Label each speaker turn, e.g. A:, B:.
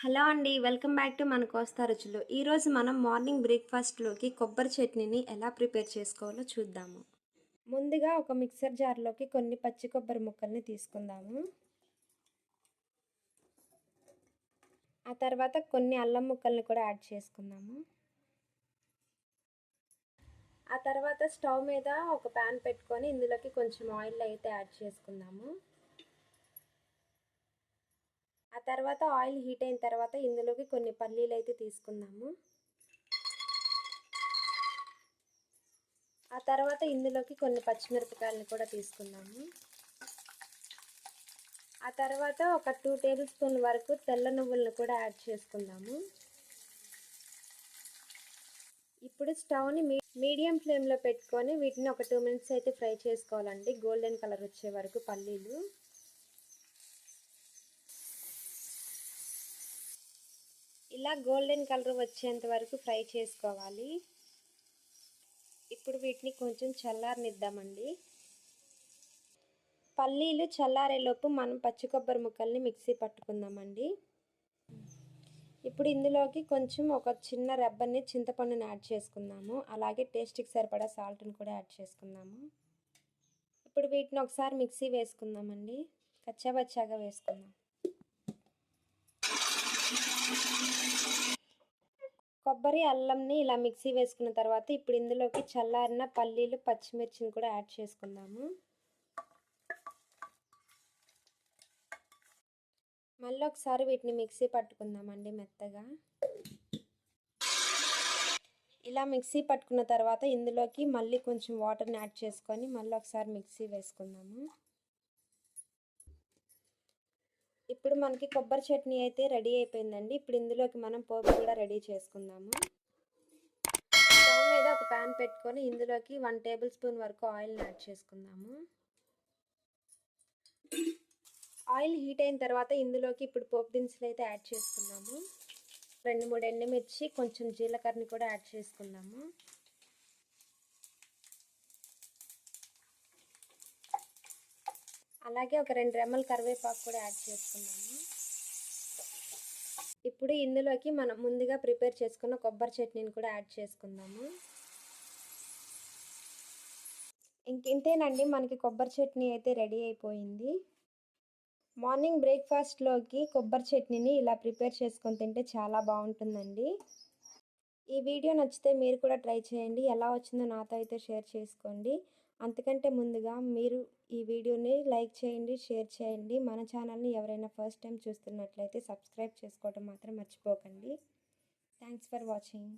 A: Hello అండి, welcome back to మన కోస్తా రుచులు. ఈరోజు మనం మార్నింగ్ బ్రేక్ఫాస్ట్లోకి కొబ్బరి చట్నీని ఎలా ప్రిపేర్ చేసుకోవాలో చూద్దాము. ముందుగా ఒక మిక్సర్ జార్లోకి కొన్ని పచ్చి కొబ్బరి ముక్కల్ని తీసుకుందాము. ఆ తర్వాత కొన్ని అల్లం ముక్కల్ని కూడా యాడ్ చేసుకుందాము. ఆ తర్వాత స్టవ్ మీద ఒక ప్యాన్ పెట్టుకొని ఇందులోకి కొంచెం ఆయిల్ అయితే యాడ్ చేసుకుందాము. ఆ తర్వాత ఆయిల్ హీట్ అయిన తర్వాత ఇందులోకి కొన్ని పల్లీలు అయితే తీసుకుందాము. ఆ తర్వాత ఇందులోకి కొన్ని పచ్చిమిరపకాయలను కూడా తీసుకుందాము. ఆ తర్వాత ఒక 2 టేబుల్ స్పూన్ల వరకు తెల్ల నువ్వులను కూడా యాడ్ చేసుకుందాము. ఇప్పుడు స్టవ్ని మీడియం ఫ్లేమ్లో పెట్టుకొని వీటిని ఒక 2 మినిట్స్ అయితే ఫ్రై చేసుకోవాలండి, గోల్డెన్ కలర్ వచ్చే వరకు పల్లీలు. ఇలా గోల్డెన్ కలర్ వచ్చేంత వరకు ఫ్రై చేసుకోవాలి. ఇప్పుడు వీటిని కొంచెం చల్లారనిద్దామండి. పల్లీలు చల్లారేలోపు మనం పచ్చి కొబ్బరి ముక్కల్ని మిక్సీ పట్టుకుందామండి. ఇప్పుడు ఇందులోకి కొంచెం ఒక చిన్న రెబ్బని చింతపండుని యాడ్ చేసుకుందాము. అలాగే టేస్ట్కి సరిపడా సాల్ట్ని కూడా యాడ్ చేసుకుందాము. ఇప్పుడు వీటిని ఒకసారి మిక్సీ వేసుకుందామండి, కచ్చాబచ్చాగా వేసుకుందాం. కొబ్బరి అల్లంని ఇలా మిక్సీ వేసుకున్న తర్వాత ఇప్పుడు ఇందులోకి చల్లారిన పల్లీలు పచ్చిమిర్చిని కూడా యాడ్ చేసుకుందాము. మళ్ళీ ఒకసారి వీటిని మిక్సీ పట్టుకుందామండి మెత్తగా. ఇలా మిక్సీ పట్టుకున్న తర్వాత ఇందులోకి మళ్ళీ కొంచెం వాటర్ని యాడ్ చేసుకొని మళ్ళీ ఒకసారి మిక్సీ వేసుకుందాము. ఇప్పుడు మనకి కొబ్బరి చట్నీ అయితే రెడీ అయిపోయిందండి. ఇప్పుడు ఇందులోకి మనం పోపు కూడా రెడీ చేసుకుందాము. స్టవ్ మీద ఒక ప్యాన్ పెట్టుకొని ఇందులోకి 1 టేబుల్ స్పూన్ వరకు ఆయిల్ని యాడ్ చేసుకుందాము. ఆయిల్ హీట్ అయిన తర్వాత ఇందులోకి ఇప్పుడు పోపు దినుసులు అయితే యాడ్ చేసుకుందాము. 2-3 ఎండుమిర్చి, కొంచెం జీలకర్రని కూడా యాడ్ చేసుకుందాము. అలాగే ఒక 2 రెమ్మల కరివేపాకు కూడా యాడ్ చేసుకుందాము. ఇప్పుడు ఇందులోకి మనం ముందుగా ప్రిపేర్ చేసుకున్న కొబ్బరి చట్నీని కూడా యాడ్ చేసుకుందాము. ఇంతేనండి, మనకి కొబ్బరి చట్నీ అయితే రెడీ అయిపోయింది. మార్నింగ్ బ్రేక్ఫాస్ట్లోకి కొబ్బరి చట్నీని ఇలా ప్రిపేర్ చేసుకొని తింటే చాలా బాగుంటుందండి. ఈ వీడియో నచ్చితే మీరు కూడా ట్రై చేయండి. ఎలా వచ్చిందో నాతో అయితే షేర్ చేసుకోండి. అంతకంటే ముందుగా మీరు ఈ వీడియోని లైక్ చేయండి, షేర్ చేయండి. మన ఛానల్ని ఎవరైనా ఫస్ట్ టైం చూస్తున్నట్లయితే సబ్స్క్రైబ్ చేసుకోవడం మాత్రం మర్చిపోకండి. Thanks for watching.